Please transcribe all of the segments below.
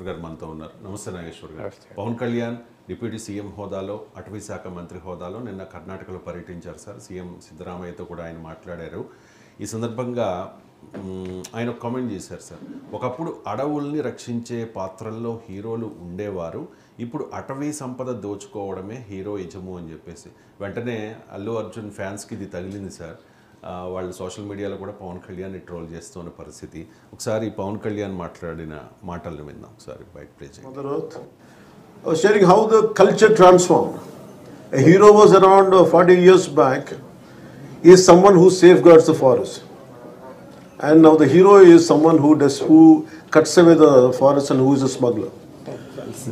గారు మనతో ఉన్నారు. నమస్తే నాగేశ్వర్ గారు. పవన్ కళ్యాణ్ డిప్యూటీ సీఎం హోదాలో, అటవీ శాఖ మంత్రి హోదాలో నిన్న కర్ణాటకలో పర్యటించారు సార్. సీఎం సిద్ధరామయ్యతో కూడా ఆయన మాట్లాడారు. ఈ సందర్భంగా ఆయన ఒక కామెంట్ చేశారు సార్. ఒకప్పుడు అడవుల్ని రక్షించే పాత్రల్లో హీరోలు ఉండేవారు, ఇప్పుడు అటవీ సంపద దోచుకోవడమే హీరో యజము అని చెప్పేసి. వెంటనే అల్లు అర్జున్ ఫ్యాన్స్కి ఇది తగిలింది సార్. వాళ్ళు సోషల్ మీడియాలో కూడా పవన్ కళ్యాణ్ని ట్రోల్ చేస్తున్న పరిస్థితి. ఒకసారి పవన్ కళ్యాణ్ మాట్లాడిన మాటలను విందాం. ఒకసారి బయట ప్లే చేయండి. Sharing how the culture transformed. A hero was around 40 years back. He is someone who safeguards the forest. And now the hero is someone who cuts away the forest and who is a smuggler.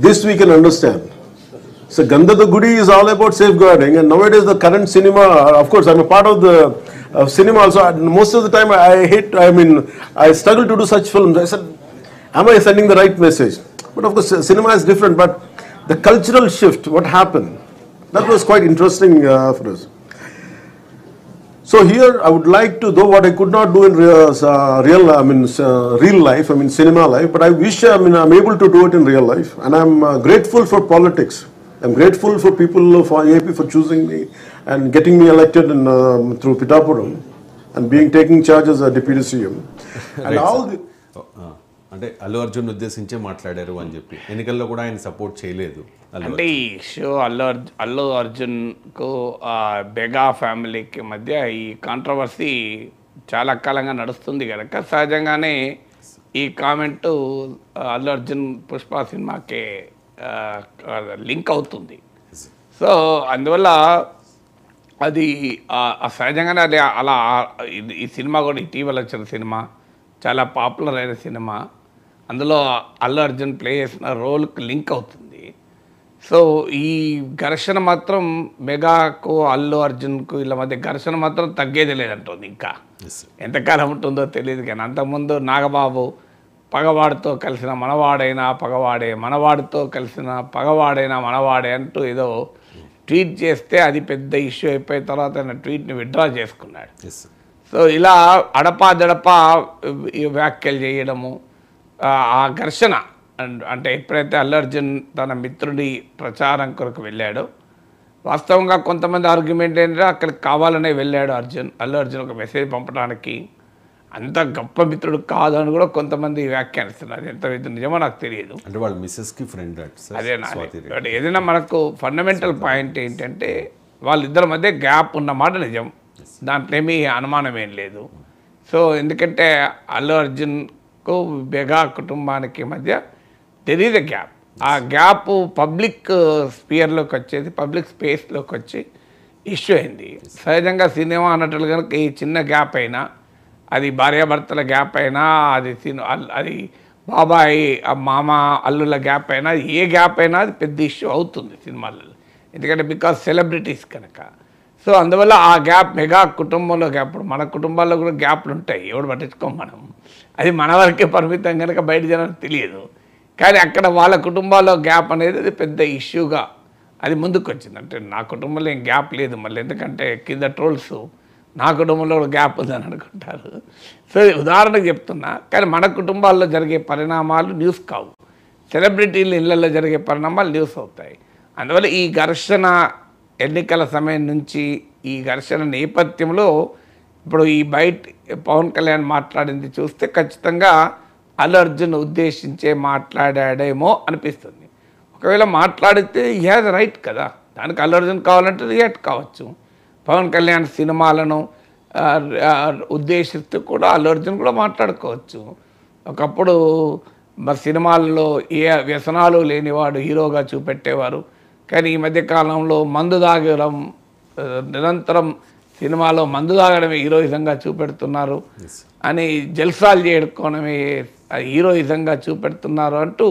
This we can understand. So Gandhada Gudi is all about safeguarding, and nowadays the current cinema, of course I'm a part of the cinema also. Most of the time I struggle to do such films. I said, am I sending the right message? But of course cinema is different, but the cultural shift, what happened, that was quite interesting for us. So here I would like to, though what I could not do in real life, cinema life, but I wish I'm able to do it in real life, and I'm grateful for politics. I'm grateful for people for AP for choosing me and getting me elected through Pitapuram and taking charge as a deputy CM. And Right, all sir. అంటే అల్లు అర్జున్ ఉద్దేశించే మాట్లాడారు అని చెప్పి ఎన్నికల్లో కూడా ఆయన support చేయలేదు. అంటే ఈ షో అల్లు అర్జున్కు బెగా ఫ్యామిలీకి మధ్య ఈ కాంట్రవర్సీ చాలా కాలంగా నడుస్తుంది కనుక సహజంగానే ఈ కామెంటు అల్లు అర్జున్ పుష్ప సినిమాకే లింక్ అవుతుంది. సో అందువల్ల అది సహజంగానే అది అలా ఈ సినిమా కూడా ఇటీవల వచ్చిన సినిమా, చాలా పాపులర్ అయిన సినిమా, అందులో అల్లు అర్జున్ ప్లే చేసిన రోల్కి లింక్ అవుతుంది. సో ఈ ఘర్షణ మాత్రం మెగాకు అల్లు అర్జున్కు వీళ్ళ మధ్య ఘర్షణ మాత్రం తగ్గేది లేదంటుంది. ఇంకా ఎంతకాలం ఉంటుందో తెలియదు. కానీ అంతకుముందు నాగబాబు పగవాడితో కలిసిన మనవాడైనా పగవాడే, మనవాడితో కలిసిన పగవాడైనా మనవాడే అంటూ ఏదో ట్వీట్ చేస్తే అది పెద్ద ఇష్యూ అయిపోయిన తర్వాత ఆయన ట్వీట్ని విత్డ్రా చేసుకున్నాడు. సో ఇలా అడపాదడపా వ్యాఖ్యలు చేయడము, ఆ ఘర్షణ అంటే ఎప్పుడైతే అల్లు అర్జున్ తన మిత్రుడి ప్రచారం కొరకు వెళ్ళాడో, వాస్తవంగా కొంతమంది ఆర్గ్యుమెంట్ ఏంటంటే అక్కడికి కావాలనే వెళ్ళాడు అల్లు అర్జున్ ఒక మెసేజ్ పంపడానికి, అంత గొప్ప మిత్రుడు కాదు అని కూడా కొంతమంది వ్యాఖ్యానిస్తున్నారు. ఎంత నిజమో నాకు తెలియదు. అంటే వాళ్ళ మిస్సెస్కి ఫ్రెండ్. అదేనా ఏదైనా మనకు ఫండమెంటల్ పాయింట్ ఏంటంటే వాళ్ళిద్దరి మధ్య గ్యాప్ ఉన్నమాట నిజం, దాంట్లో ఏమీ అనుమానం ఏం లేదు. సో ఎందుకంటే అల్లు అర్జున్కు బెగా కుటుంబానికి మధ్య దెర్ ఈజ్ ఎ గ్యాప్. ఆ గ్యాప్ పబ్లిక్ స్పియర్లోకి వచ్చేది, పబ్లిక్ స్పేస్లోకి వచ్చి ఇష్యూ అయింది. సహజంగా సినిమా అన్నట్లు కనుక ఈ చిన్న గ్యాప్ అయినా, అది భార్యాభర్తల గ్యాప్ అయినా, అది బాబాయ్ మామ అల్లుల గ్యాప్ అయినా, ఏ గ్యాప్ అయినా అది పెద్ద ఇష్యూ అవుతుంది సినిమాలలో, ఎందుకంటే బికాజ్ సెలబ్రిటీస్ కనుక. సో అందువల్ల ఆ గ్యాప్ మెగా కుటుంబంలో గ్యాప్, మన కుటుంబాల్లో కూడా గ్యాప్లు ఉంటాయి, ఎవడు పట్టించుకోం మనం, అది మన వరకే పరిమితం కనుక బయట జనానికి తెలియదు. కానీ అక్కడ వాళ్ళ కుటుంబాల్లో గ్యాప్ అనేది అది పెద్ద ఇష్యూగా అది ముందుకు వచ్చింది. అంటే నా కుటుంబంలో ఏం గ్యాప్ లేదు, మళ్ళీ ఎందుకంటే కింద ట్రోల్స్ నా కుటుంబంలో గ్యాప్ ఉందని అనుకుంటారు. సో ఉదాహరణకు చెప్తున్నా. కానీ మన కుటుంబాల్లో జరిగే పరిణామాలు న్యూస్ కావు, సెలబ్రిటీల ఇళ్లలో జరిగే పరిణామాలు న్యూస్ అవుతాయి. అందువల్ల ఈ ఘర్షణ ఎన్నికల సమయం నుంచి ఈ ఘర్షణ నేపథ్యంలో ఇప్పుడు ఈ పవన్ కళ్యాణ్ మాట్లాడింది చూస్తే ఖచ్చితంగా అల్లు అర్జున్ ఉద్దేశించే మాట్లాడాడేమో అనిపిస్తుంది. ఒకవేళ మాట్లాడితే ఈ హ్యాజ్ రైట్ కదా, దానికి అల్లు అర్జున్ కావాలంటే రియాక్ట్ కావచ్చు. పవన్ కళ్యాణ్ సినిమాలను ఉద్దేశిస్తూ కూడా అల్లు అర్జున్ కూడా మాట్లాడుకోవచ్చు. ఒకప్పుడు సినిమాల్లో ఏ వ్యసనాలు లేనివాడు హీరోగా చూపెట్టేవారు, కానీ ఈ మధ్యకాలంలో మందు తాగడం, నిరంతరం సినిమాలో మందు తాగడమే హీరోయిజంగా చూపెడుతున్నారు అని, జల్సాలు చేయడమే హీరోయిజంగా చూపెడుతున్నారు అంటూ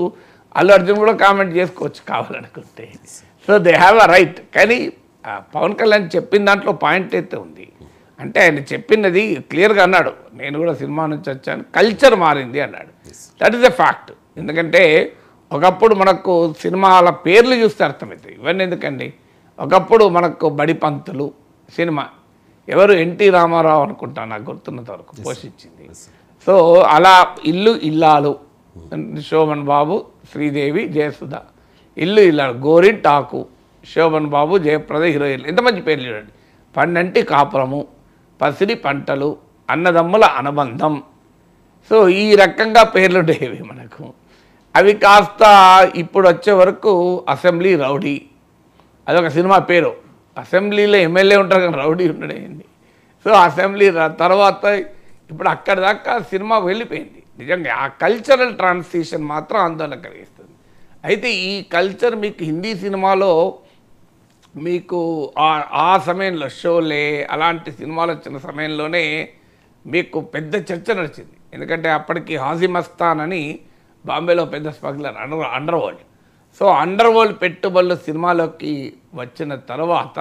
అల్లు అర్జున్ కూడా కామెంట్ చేసుకోవచ్చు కావాలనుకుంటే. So they have a right. కానీ పవన్ కళ్యాణ్ చెప్పిన దాంట్లో పాయింట్ అయితే ఉంది. అంటే ఆయన చెప్పినది క్లియర్గా అన్నాడు, నేను కూడా సినిమా నుంచి వచ్చాను, కల్చర్ మారింది అన్నాడు. That is a fact. ఎందుకంటే ఒకప్పుడు మనకు సినిమాల పేర్లు చూస్తే అర్థమవుతాయి, ఇవన్నీ ఎందుకండి. ఒకప్పుడు మనకు బడిపంతులు సినిమా ఎవరు ఎన్టీ రామారావు అనుకుంటా, నాకు గుర్తున్నంత వరకు పోషించింది. సో అలా ఇల్లు ఇల్లాలు శోభన్ బాబు, శ్రీదేవి, జయసుధ. ఇల్లు ఇలా గోరింటాకు, శోభన్ బాబు, జయప్రద హీరోయిన్లు. ఎంత మంచి పేర్లు చూడండి. పండంటి కాపురము, పసిడి పంటలు, అన్నదమ్ముల అనుబంధం. సో ఈ రకంగా పేర్లు ఉండేవి మనకు. అవి కాస్త ఇప్పుడు వచ్చే వరకు అసెంబ్లీ రౌడీ, అదొక సినిమా పేరు. అసెంబ్లీలో ఎమ్మెల్యే ఉంటారు కానీ రౌడీ ఉండడేంది. సో అసెంబ్లీ తర్వాత ఇప్పుడు అక్కడి దాకా సినిమా వెళ్ళిపోయింది. నిజంగా ఆ కల్చరల్ ట్రాన్సిషన్ మాత్రం ఆందోళన కలిగిస్తుంది. అయితే ఈ కల్చర్ మీకు హిందీ సినిమాలో మీకు ఆ సమయంలో షోలే అలాంటి సినిమాలు వచ్చిన సమయంలోనే మీకు పెద్ద చర్చ నడిచింది. ఎందుకంటే అప్పటికి హాజీ మస్తాన్ అని బాంబేలో పెద్ద smuggler, under world. So under world పెట్టుబడులు సినిమాలోకి వచ్చిన తర్వాత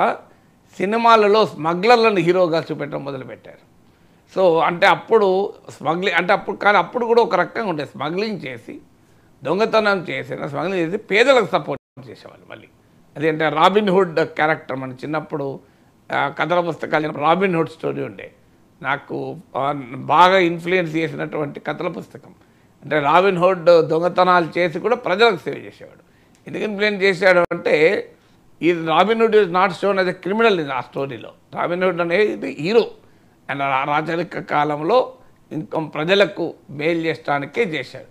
సినిమాలలో స్మగ్లర్లను హీరోగా చూపెట్టడం మొదలుపెట్టారు. సో అంటే అప్పుడు స్మగ్లింగ్ అంటే అప్పుడు కానీ అప్పుడు కూడా ఒక రకంగా ఉండేది. స్మగ్లింగ్ చేసి దొంగతనం చేసిన స్మగ్లింగ్ చేసి పేదలకు సపోర్ట్ చేసేవాళ్ళు. మళ్ళీ అదేంటే రాబిన్ హుడ్ క్యారెక్టర్ మన చిన్నప్పుడు కథల పుస్తకాలు రాబిన్ హుడ్ స్టోరీ ఉండే నాకు బాగా ఇన్ఫ్లుయెన్స్ చేసినటువంటి కథల పుస్తకం. అంటే రాబిన్ హుడ్ దొంగతనాలు చేసి కూడా ప్రజలకు సేవ చేసేవాడు. ఎందుకు ఇన్ఫ్లుయెన్స్ చేశాడు అంటే ఈ robin hood is not shown as a criminal ఆ స్టోరీలో. రాబిన్ హుడ్ అనేది హీరో అండ్ రాజరిక కాలంలో ఇంకా ప్రజలకు మేలు చేయడానికే చేశాడు.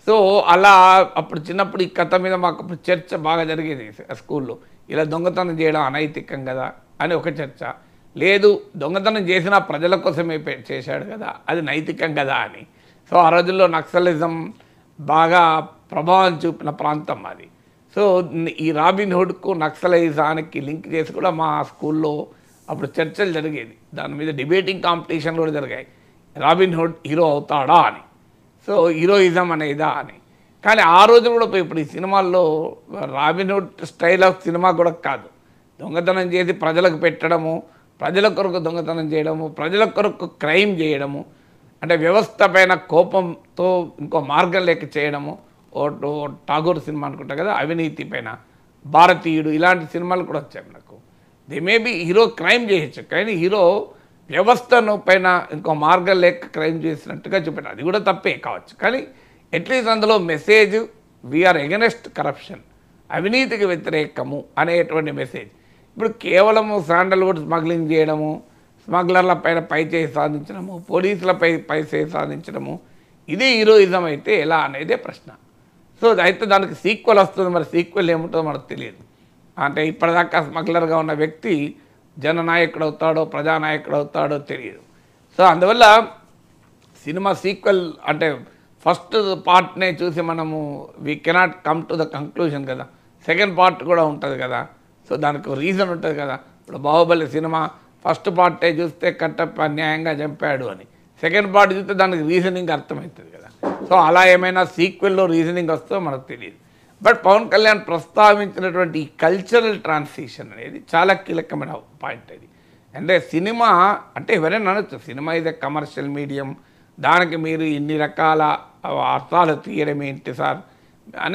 సో అలా అప్పుడు చిన్నప్పుడు ఈ కథ మీద మాకు అప్పుడు చర్చ బాగా జరిగేది స్కూల్లో. ఇలా దొంగతనం చేయడం అనైతికం కదా అని ఒక చర్చ. లేదు దొంగతనం చేసినా ప్రజల కోసమే చేశాడు కదా, అది నైతికం కదా అని. సో ఆ రోజుల్లో నక్సలిజం బాగా ప్రభావం చూపిన ప్రాంతం అది. సో ఈ రాబిన్ హుడ్కు నక్సలైజానికి లింక్ చేసి కూడా మా స్కూల్లో అప్పుడు చర్చలు జరిగేది. దాని మీద డిబేటింగ్ కాంపిటీషన్లు కూడా జరిగాయి. రాబిన్ హుడ్ హీరో అవుతాడా అని. సో హీరోయిజం అనేదా అని. కానీ ఆ రోజు కూడా ఇప్పుడు ఈ సినిమాల్లో robin hood style of cinema కూడా కాదు. దొంగతనం చేసి ప్రజలకు పెట్టడము, ప్రజల కొరకు దొంగతనం చేయడము, ప్రజల కొరకు క్రైమ్ చేయడము, అంటే వ్యవస్థ పైన కోపంతో ఇంకో మార్గం లేక చేయడము. ఓ ఠాగూర్ సినిమా అనుకుంటా కదా, అవినీతి పైన, భారతీయుడు, ఇలాంటి సినిమాలు కూడా వచ్చాయి మనకు. దే మేబీ హీరో క్రైమ్ చేయొచ్చు కానీ హీరో వ్యవస్థను పైన ఇంకో మార్గం లేక క్రైమ్ చేసినట్టుగా చూపెట్టారు. అది కూడా తప్పే కావచ్చు కానీ అట్లీస్ట్ అందులో మెసేజ్ వీఆర్ ఎగనెస్ట్ కరప్షన్, అవినీతికి వ్యతిరేకము అనేటువంటి మెసేజ్. ఇప్పుడు కేవలము శాండల్వుడ్ స్మగ్లింగ్ చేయడము, స్మగ్లర్ల పైన పైచేయి సాధించడము, పోలీసులపై పైచేయి సాధించడము, ఇది హీరోయిజం అయితే ఎలా అనేదే ప్రశ్న. సో అయితే దానికి సీక్వెల్ వస్తుంది. మరి సీక్వెల్ ఏముంటుందో మనకు తెలియదు. అంటే ఇప్పటిదాకా స్మగ్లర్గా ఉన్న వ్యక్తి జననాయకుడు అవుతాడో ప్రజానాయకుడు అవుతాడో తెలియదు. సో అందువల్ల సినిమా సీక్వెల్ అంటే ఫస్ట్ పార్ట్నే చూసి మనము we cannot come to the conclusion కదా. సెకండ్ పార్ట్ కూడా ఉంటుంది కదా. సో దానికి రీజన్ ఉంటుంది కదా. ఇప్పుడు బాహుబలి సినిమా ఫస్ట్ పార్టే చూస్తే కట్టప్ప అన్యాయంగా చంపాడు అని, సెకండ్ పార్ట్ చూస్తే దానికి రీజనింగ్ అర్థమవుతుంది కదా. సో అలా ఏమైనా సీక్వెల్లో రీజనింగ్ వస్తుందో మనకు తెలియదు. బట్ పవన్ కళ్యాణ్ ప్రస్తావించినటువంటి ఈ కల్చరల్ ట్రాన్సిషన్ అనేది చాలా కీలకమైన పాయింట్. అది అంటే సినిమా అంటే ఎవరైనా అనొచ్చు సినిమా ఇది కమర్షియల్ మీడియం, దానికి మీరు ఇన్ని రకాల అర్థాలు తీయడం ఏంటి సార్ అనే